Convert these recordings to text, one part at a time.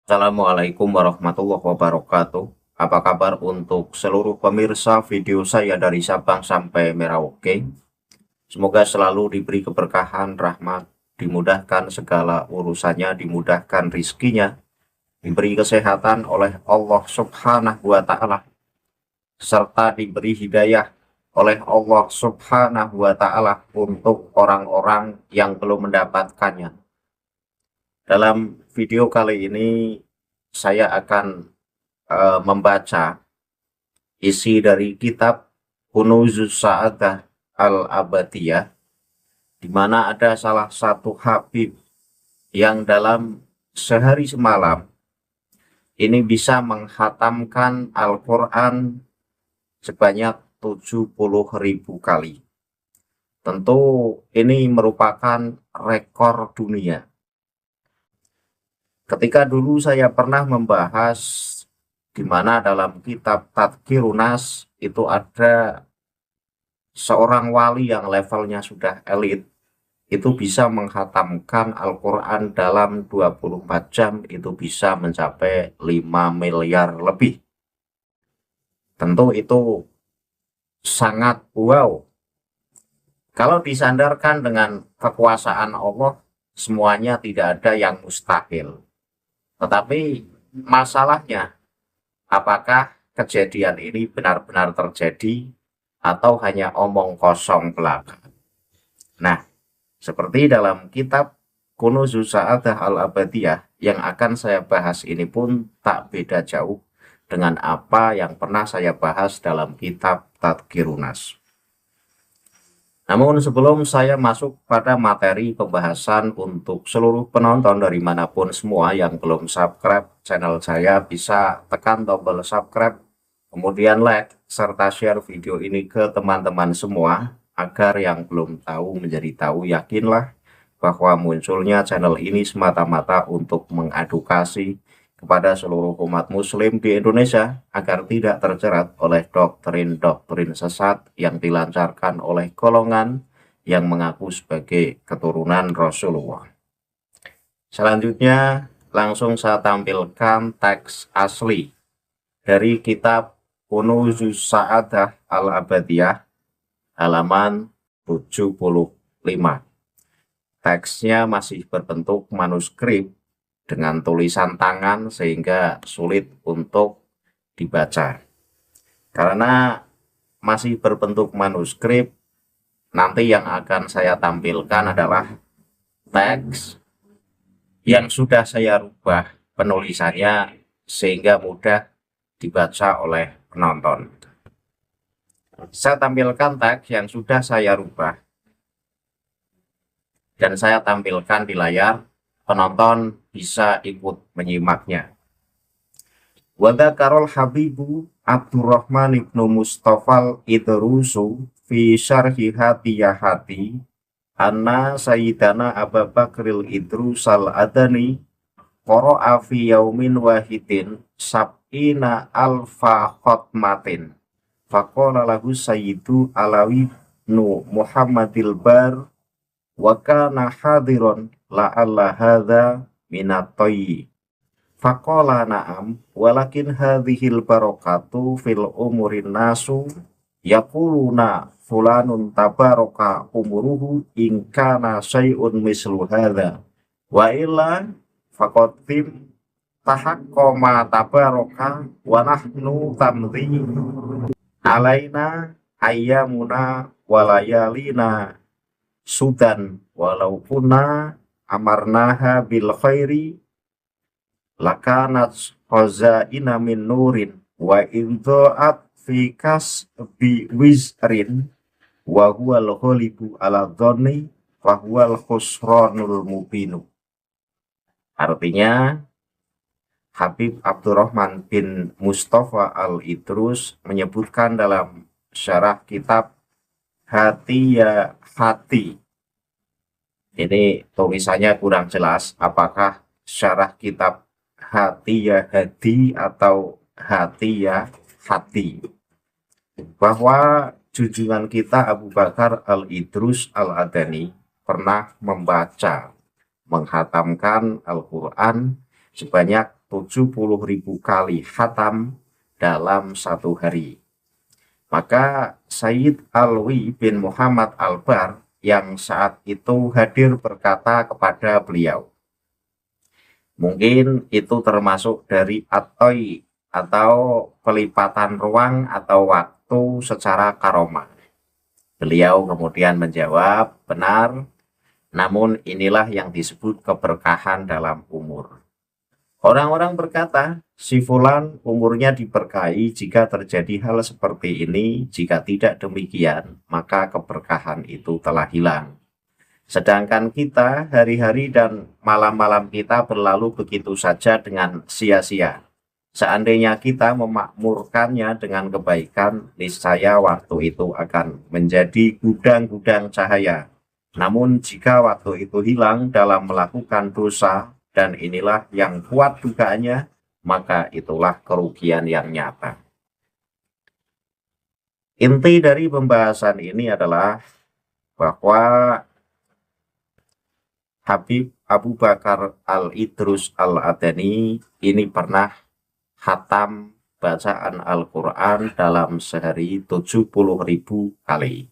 Assalamualaikum warahmatullahi wabarakatuh. Apa kabar untuk seluruh pemirsa video saya dari Sabang sampai Merauke? Semoga selalu diberi keberkahan, rahmat, dimudahkan segala urusannya, dimudahkan rizkinya, diberi kesehatan oleh Allah Subhanahu wa Ta'ala, serta diberi hidayah oleh Allah Subhanahu wa Ta'ala untuk orang-orang yang belum mendapatkannya. Dalam video kali ini, saya akan membaca isi dari kitab Kunuzus Sa'adah Al-Abadiyah, di mana ada salah satu Habib yang dalam sehari semalam ini bisa menghatamkan Al-Quran sebanyak 70.000 kali. Tentu ini merupakan rekor dunia. Ketika dulu saya pernah membahas di mana dalam kitab Tadhkirun Nas itu ada seorang wali yang levelnya sudah elit, itu bisa menghatamkan Al-Quran dalam 24 jam, itu bisa mencapai 5 miliar lebih. Tentu itu sangat wow. Kalau disandarkan dengan kekuasaan Allah, semuanya tidak ada yang mustahil. Tetapi masalahnya, apakah kejadian ini benar-benar terjadi atau hanya omong kosong belaka? Nah, seperti dalam kitab Kunuzus Sa'adah Al-Abadiyah yang akan saya bahas ini pun tak beda jauh dengan apa yang pernah saya bahas dalam kitab Tadhkirun Nas. Namun sebelum saya masuk pada materi pembahasan, untuk seluruh penonton dari manapun semua yang belum subscribe channel saya, bisa tekan tombol subscribe, kemudian like, serta share video ini ke teman-teman semua, agar yang belum tahu menjadi tahu. Yakinlah bahwa munculnya channel ini semata-mata untuk mengedukasi kepada seluruh umat muslim di Indonesia agar tidak terjerat oleh doktrin-doktrin sesat yang dilancarkan oleh golongan yang mengaku sebagai keturunan Rasulullah. Selanjutnya langsung saya tampilkan teks asli dari kitab Kunuzus Sa'adah Al-Abadiyah halaman 75. Teksnya masih berbentuk manuskrip dengan tulisan tangan sehingga sulit untuk dibaca. Karena masih berbentuk manuskrip, nanti yang akan saya tampilkan adalah teks yang sudah saya rubah penulisannya sehingga mudah dibaca oleh penonton. Saya tampilkan teks yang sudah saya rubah dan saya tampilkan di layar. Penonton bisa ikut menyimaknya. Wadzakarul Habibu Abdurrahman ibnu Mustafal Idrusu fi syarhi hatiyahati anna Sayyidana Abu Bakril Idrusal Adani qara'a fi yaumin wahidin sab'ina alfa khotmatin faqala lahu Sayyidu Alawi nu Muhammadil Bar wa kana hadiron la'alla hadza minat tayyi. Faqala na'am walakin hadhil barakatu fil umurin nasu yaquluna fulanun tabaraka umuruhu in kana syai'un mislu hadza wa illa faqatim tahaqqama tabaraka wa nahnu tamdhi alaina ayyamuna walayalina sudan walau kunna amarnaha bil khairi lakanat khazaina min nurin wa indha'at fi kasbi wizrin wa huwal ghalibu ala dhanni fa huwal khusranul mubinu. Artinya, Habib Abdurrahman bin Mustafa Al-Idrus menyebutkan dalam syarah kitab Hati ya Hati. Ini tulisannya kurang jelas, apakah syarah kitab Hati ya Hadi atau Hati ya Hati. Bahwa junjungan kita Abu Bakar Al-Idrus Al-Adani pernah membaca, menghatamkan Al-Quran sebanyak 70.000 kali khatam dalam satu hari. Maka Sayyid Alwi bin Muhammad Al-Bar yang saat itu hadir berkata kepada beliau, mungkin itu termasuk dari atoi atau pelipatan ruang atau waktu secara karomah. Beliau kemudian menjawab, benar, namun inilah yang disebut keberkahan dalam umur. Orang-orang berkata, si fulan umurnya diberkahi jika terjadi hal seperti ini, jika tidak demikian, maka keberkahan itu telah hilang. Sedangkan kita, hari-hari dan malam-malam kita berlalu begitu saja dengan sia-sia. Seandainya kita memakmurkannya dengan kebaikan, niscaya waktu itu akan menjadi gudang-gudang cahaya. Namun jika waktu itu hilang dalam melakukan dosa, dan inilah yang kuat dugaannya, maka itulah kerugian yang nyata. Inti dari pembahasan ini adalah bahwa Habib Abu Bakar Al-Idrus Al-Adani ini pernah khatam bacaan Al-Quran dalam sehari 70.000 kali.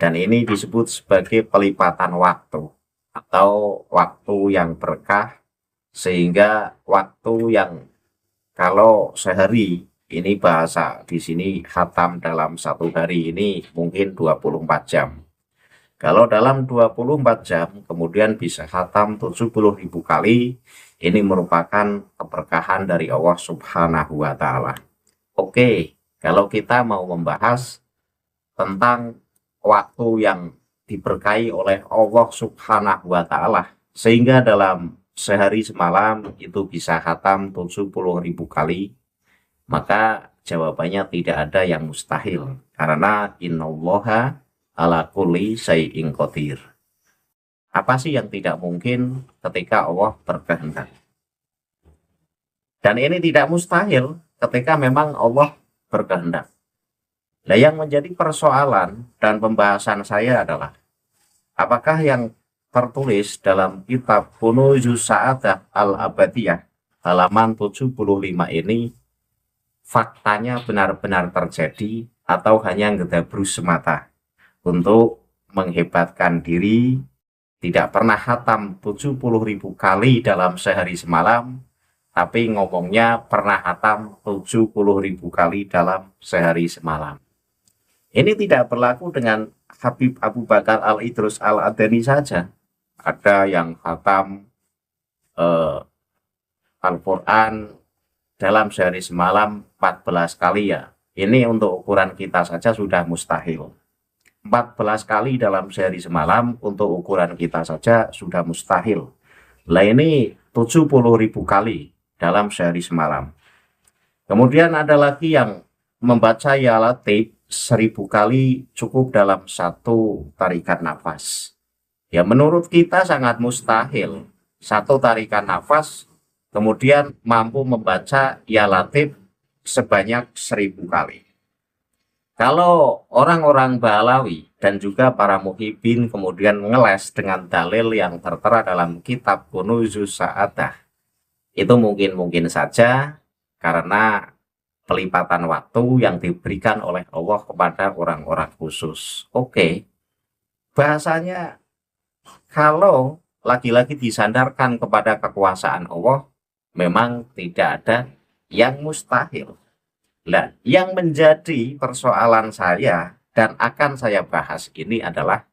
Dan ini disebut sebagai pelipatan waktu atau waktu yang berkah, sehingga waktu yang kalau sehari ini bahasa di sini khatam dalam satu hari ini mungkin 24 jam. Kalau dalam 24 jam kemudian bisa khatam 70.000 kali, ini merupakan keberkahan dari Allah Subhanahu wa Ta'ala. Oke, kalau kita mau membahas tentang waktu yang diberkahi oleh Allah Subhanahu wa Ta'ala, sehingga dalam sehari semalam itu bisa khatam 70.000 kali, maka jawabannya tidak ada yang mustahil, karena innallaha ala kulli syai'in qadir. Apa sih yang tidak mungkin ketika Allah berkehendak? Dan ini tidak mustahil ketika memang Allah berkehendak. Nah, yang menjadi persoalan dan pembahasan saya adalah apakah yang tertulis dalam kitab Kunuzus Sa'adah Al-Abadiyah halaman 75 ini faktanya benar-benar terjadi atau hanya ngedabrus semata untuk menghebatkan diri, tidak pernah khatam 70.000 kali dalam sehari semalam, tapi ngomongnya pernah khatam 70.000 kali dalam sehari semalam. Ini tidak berlaku dengan Habib Abu Bakar Al-Idrus Al-Adani saja. Ada yang khatam Al-Quran dalam sehari semalam 14 kali ya. Ini untuk ukuran kita saja sudah mustahil. 14 kali dalam sehari semalam untuk ukuran kita saja sudah mustahil. Lah ini 70.000 kali dalam sehari semalam. Kemudian ada lagi yang membaca ya Latif 1000 kali cukup dalam satu tarikan nafas. Ya menurut kita sangat mustahil. Satu tarikan nafas kemudian mampu membaca ya Latif sebanyak 1000 kali. Kalau orang-orang Balawi dan juga para muhibin kemudian ngeles dengan dalil yang tertera dalam kitab Kunuzus Sa'adah, itu mungkin saja karena pelipatan waktu yang diberikan oleh Allah kepada orang-orang khusus. Oke, bahasanya kalau lagi-lagi disandarkan kepada kekuasaan Allah, memang tidak ada yang mustahil. Nah, yang menjadi persoalan saya dan akan saya bahas ini adalah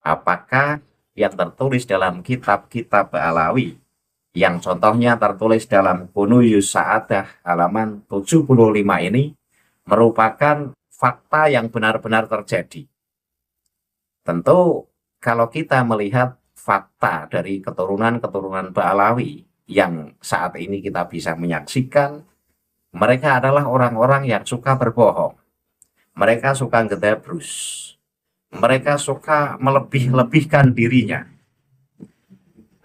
apakah yang tertulis dalam kitab-kitab Ba'alawi, yang contohnya tertulis dalam Kunuzus Sa'adah halaman 75 ini merupakan fakta yang benar-benar terjadi. Tentu kalau kita melihat fakta dari keturunan-keturunan Ba'alawi yang saat ini kita bisa menyaksikan, mereka adalah orang-orang yang suka berbohong. Mereka suka ngedabrus. Mereka suka melebih-lebihkan dirinya.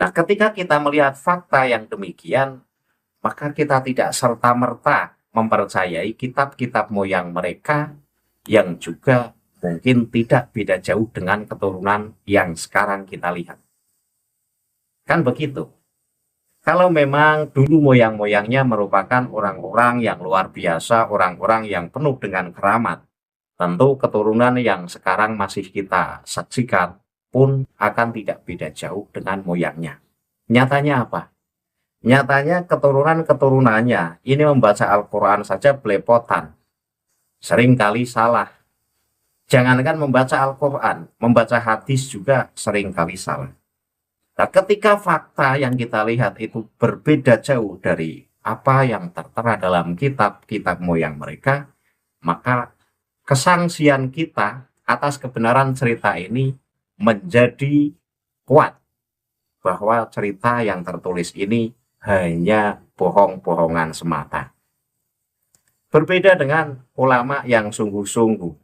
Nah, ketika kita melihat fakta yang demikian, maka kita tidak serta-merta mempercayai kitab-kitab moyang mereka yang juga mungkin tidak beda jauh dengan keturunan yang sekarang kita lihat. Kan begitu. Kalau memang dulu moyang-moyangnya merupakan orang-orang yang luar biasa, orang-orang yang penuh dengan keramat, tentu keturunan yang sekarang masih kita saksikan pun akan tidak beda jauh dengan moyangnya. Nyatanya apa? Nyatanya keturunan-keturunannya ini membaca Al-Quran saja belepotan, seringkali salah. Jangankan membaca Al-Quran, membaca hadis juga seringkali salah. Nah, ketika fakta yang kita lihat itu berbeda jauh dari apa yang tertera dalam kitab-kitab moyang mereka, maka kesangsian kita atas kebenaran cerita ini menjadi kuat bahwa cerita yang tertulis ini hanya bohong-bohongan semata. Berbeda dengan ulama yang sungguh-sungguh.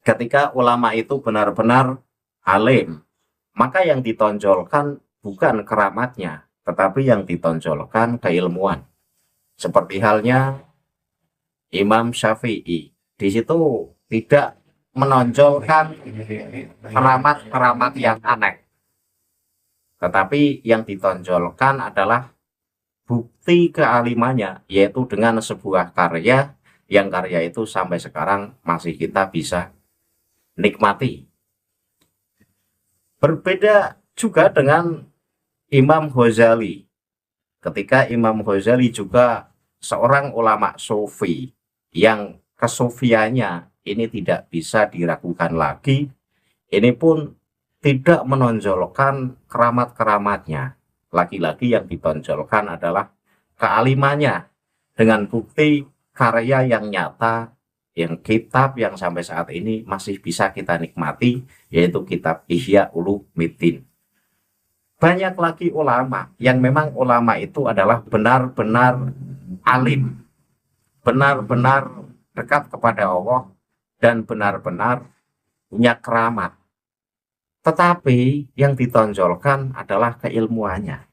Ketika ulama itu benar-benar alim, maka yang ditonjolkan bukan keramatnya, tetapi yang ditonjolkan keilmuan. Seperti halnya Imam Syafi'i. Di situ tidak menonjolkan keramat-keramat yang aneh. Tetapi yang ditonjolkan adalah bukti kealimannya, yaitu dengan sebuah karya yang karya itu sampai sekarang masih kita bisa nikmati. Berbeda juga dengan Imam Ghazali. Ketika Imam Ghazali juga seorang ulama sufi yang kesufiannya ini tidak bisa diragukan lagi, ini pun tidak menonjolkan keramat-keramatnya. Lagi-lagi yang ditonjolkan adalah kealimannya dengan bukti karya yang nyata, yang kitab yang sampai saat ini masih bisa kita nikmati, yaitu kitab Ihya Ulumuddin. Banyak lagi ulama yang memang ulama itu adalah benar-benar alim, benar-benar dekat kepada Allah, dan benar-benar punya keramat. Tetapi yang ditonjolkan adalah keilmuannya.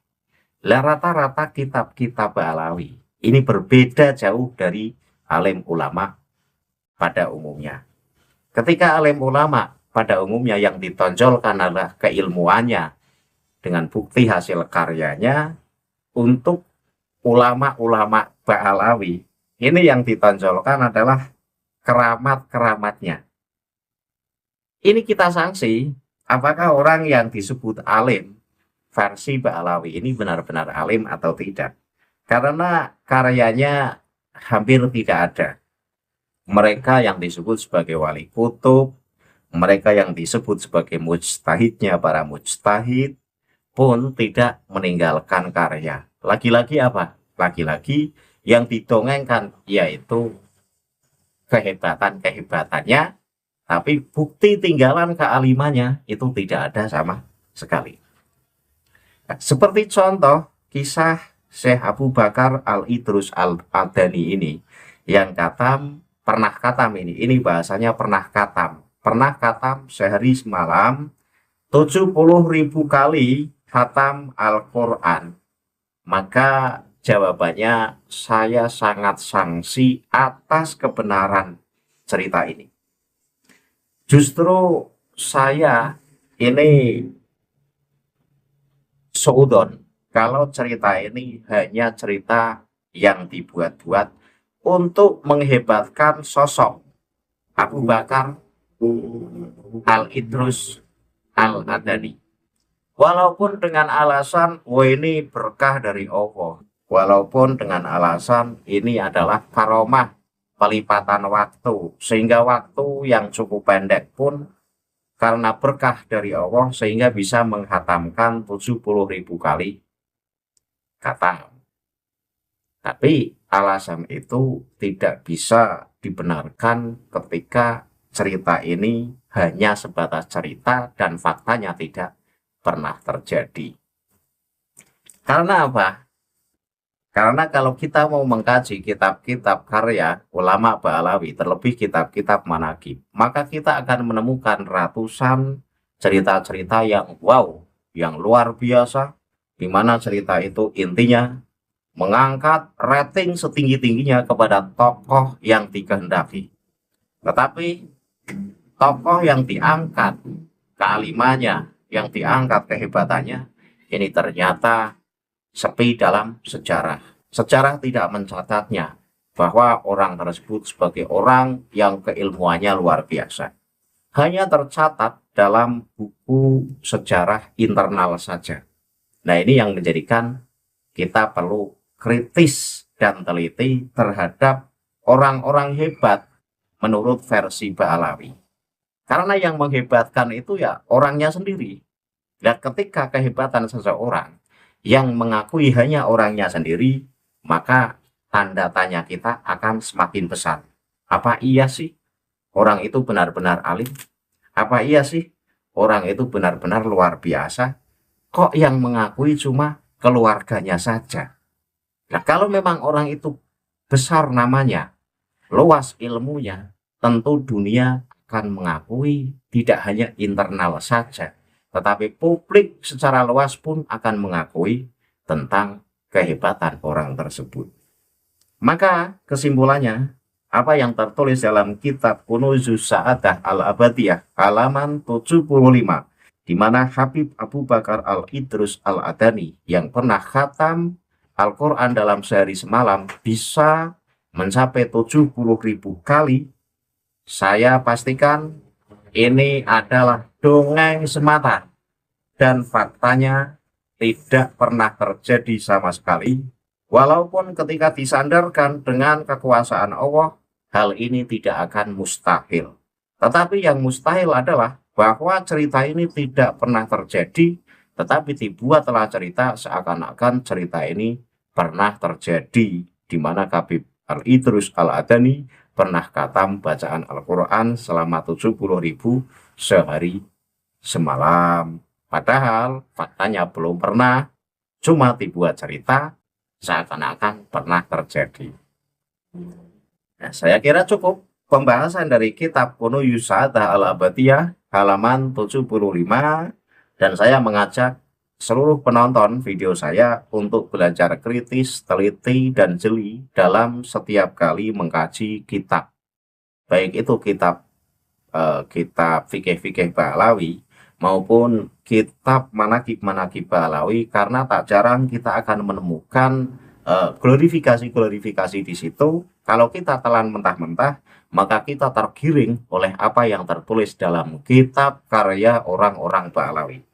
Lah rata-rata kitab-kitab Ba'alawi ini berbeda jauh dari alim ulama pada umumnya. Ketika alim ulama pada umumnya yang ditonjolkan adalah keilmuannya dengan bukti hasil karyanya, untuk ulama-ulama Ba'alawi ini yang ditonjolkan adalah keramat-keramatnya. Ini kita sanksi apakah orang yang disebut alim versi Ba'alawi ini benar-benar alim atau tidak. Karena karyanya hampir tidak ada. Mereka yang disebut sebagai wali kutub, mereka yang disebut sebagai mujtahidnya para mujtahid pun tidak meninggalkan karya. Lagi-lagi apa? Lagi-lagi yang didongengkan yaitu kehebatan-kehebatannya, tapi bukti tinggalan kealimannya itu tidak ada sama sekali. Nah, seperti contoh kisah Syekh Abu Bakar Al-Idrus Al-Adani ini yang pernah katam ini bahasanya pernah katam sehari semalam 70.000 kali khatam Al-Quran. Maka jawabannya saya sangat sangsi atas kebenaran cerita ini. Justru saya ini seudon kalau cerita ini hanya cerita yang dibuat-buat untuk menghebatkan sosok Abu Bakar Al-Idrus Al-Adani. Walaupun dengan alasan, ini berkah dari Allah. Walaupun dengan alasan ini adalah karomah pelipatan waktu. Sehingga waktu yang cukup pendek pun karena berkah dari Allah sehingga bisa menghatamkan 70.000 kali kata. Tapi alasan itu tidak bisa dibenarkan ketika cerita ini hanya sebatas cerita dan faktanya tidak pernah terjadi. Karena apa? Karena kalau kita mau mengkaji kitab-kitab karya ulama Ba'alawi, terlebih kitab-kitab manaqib, maka kita akan menemukan ratusan cerita-cerita yang wow, yang luar biasa, di mana cerita itu intinya mengangkat rating setinggi-tingginya kepada tokoh yang dikehendaki. Tetapi tokoh yang diangkat kealimannya, yang diangkat kehebatannya, ini ternyata sepi dalam sejarah. Sejarah tidak mencatatnya bahwa orang tersebut sebagai orang yang keilmuannya luar biasa. Hanya tercatat dalam buku sejarah internal saja. Nah, ini yang menjadikan kita perlu kritis dan teliti terhadap orang-orang hebat menurut versi Ba'alawi. Karena yang menghebatkan itu ya orangnya sendiri. Dan ketika kehebatan seseorang yang mengakui hanya orangnya sendiri, maka tanda tanya kita akan semakin besar. Apa iya sih orang itu benar-benar alim? Apa iya sih orang itu benar-benar luar biasa? Kok yang mengakui cuma keluarganya saja? Nah, kalau memang orang itu besar namanya, luas ilmunya, tentu dunia akan mengakui tidak hanya internal saja, tetapi publik secara luas pun akan mengakui tentang kehebatan orang tersebut. Maka kesimpulannya, apa yang tertulis dalam kitab Kunuzuz Sa'adah Al-Abadiyah halaman 75, di mana Habib Abu Bakar Al-Idrus Al-Adani yang pernah khatam Al-Quran dalam sehari semalam bisa mencapai 70.000 kali, saya pastikan ini adalah dongeng semata dan faktanya tidak pernah terjadi sama sekali. Walaupun ketika disandarkan dengan kekuasaan Allah, hal ini tidak akan mustahil. Tetapi yang mustahil adalah bahwa cerita ini tidak pernah terjadi, tetapi dibuatlah cerita seakan-akan cerita ini pernah terjadi, di mana Habib Al-Idrus Al-Adani pernah khatam bacaan Al-Quran selama 70.000 sehari semalam. Padahal faktanya belum pernah, cuma dibuat cerita seakan-akan pernah terjadi. Nah, saya kira cukup pembahasan dari kitab Kunuzuz Sa'adah Al-Abadiyah halaman 75, dan saya mengajak seluruh penonton video saya untuk belajar kritis, teliti, dan jeli dalam setiap kali mengkaji kitab. Baik itu kitab fikih-fikih Ba'alawi maupun kitab manakib-manakib Ba'alawi, karena tak jarang kita akan menemukan glorifikasi-glorifikasi di situ. Kalau kita telan mentah-mentah, maka kita tergiring oleh apa yang tertulis dalam kitab karya orang-orang Ba'alawi.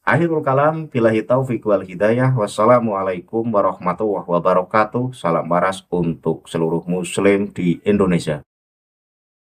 Akhirul kalam, billahi taufiq wal hidayah. Wassalamualaikum warahmatullahi wabarakatuh. Salam waras untuk seluruh muslim di Indonesia.